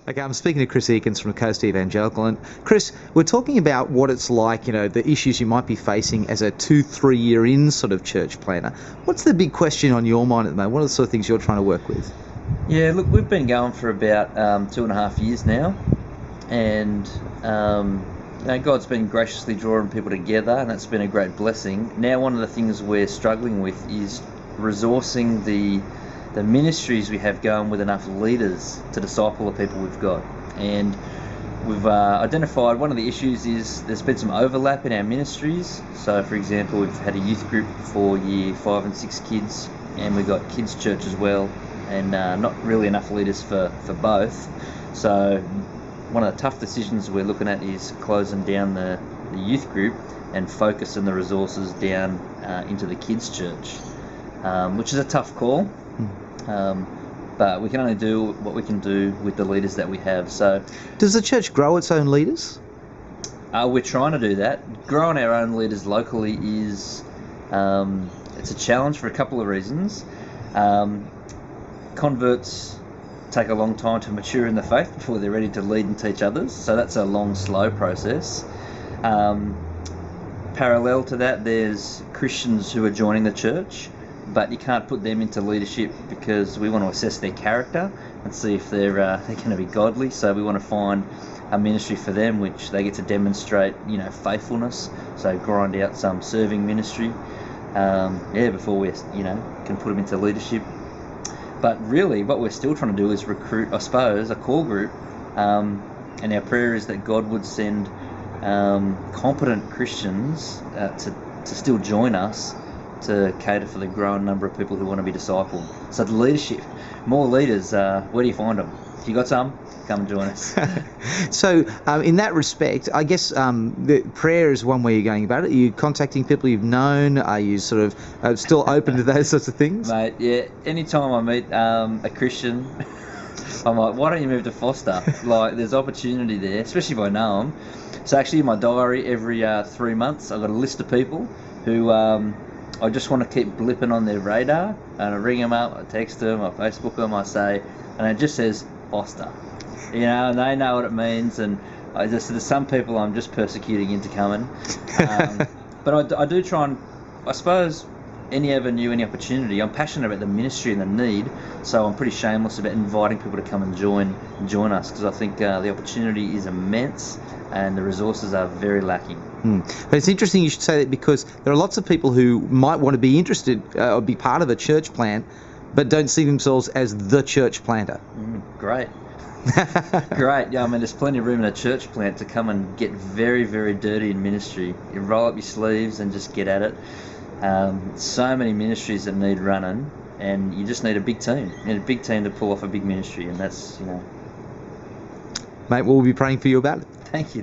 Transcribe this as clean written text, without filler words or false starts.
Okay, I'm speaking to Chris Ekins from Coast Evangelical, and Chris, we're talking about what it's like, the issues you might be facing as a 2-3 year in sort of church planner. What's the big question on your mind at the moment? What are the sort of things you're trying to work with? Yeah, look, we've been going for about 2.5 years now, and God's been graciously drawing people together, and that's been a great blessing. Now, one of the things we're struggling with is resourcing the ministries we have going with enough leaders to disciple the people we've got. And we've identified one of the issues is there's been some overlap in our ministries. So, for example, we've had a youth group for year 5 and 6 kids, and we've got kids church as well, and not really enough leaders for both. So one of the tough decisions we're looking at is closing down the youth group and focusing the resources down into the kids church, which is a tough call. But we can only do what we can do with the leaders that we have. So, does the church grow its own leaders? We're trying to do that. Growing our own leaders locally is it's a challenge for a couple of reasons. Converts take a long time to mature in the faith before they're ready to lead and teach others. So that's a long, slow process. Parallel to that, there's Christians who are joining the church, but you can't put them into leadership because we want to assess their character and see if they're going to be godly. So we want to find a ministry for them which they get to demonstrate, faithfulness. So grind out some serving ministry, before we, can put them into leadership. But really, what we're still trying to do is recruit, I suppose, a core group. And our prayer is that God would send competent Christians to still join us to cater for the growing number of people who want to be discipled. So the leadership, more leaders, where do you find them? If you got some, come and join us. So in that respect, I guess the prayer is one way you're going about it. Are you contacting people you've known? Are you sort of still open to those sorts of things? Mate, yeah. Anytime I meet a Christian, I'm like, why don't you move to Forster? Like, there's opportunity there, especially if I know them. So actually in my diary, every 3 months, I've got a list of people who I just want to keep blipping on their radar, and I ring them up, I text them, I Facebook them, I say, and it just says Forster, and they know what it means. And there's some people I'm just persecuting into coming, but I do try and, I suppose, any avenue, any opportunity. I'm passionate about the ministry and the need, so I'm pretty shameless about inviting people to come and join us, because I think the opportunity is immense and the resources are very lacking. But it's interesting you should say that, because there are lots of people who might want to be interested or be part of a church plant, but don't see themselves as the church planter. Great. Great. Yeah, there's plenty of room in a church plant to come and get very, very dirty in ministry. You roll up your sleeves and just get at it. So many ministries that need running, and you just need a big team. You need a big team to pull off a big ministry, and that's, Mate, we'll be praying for you about it. Thank you.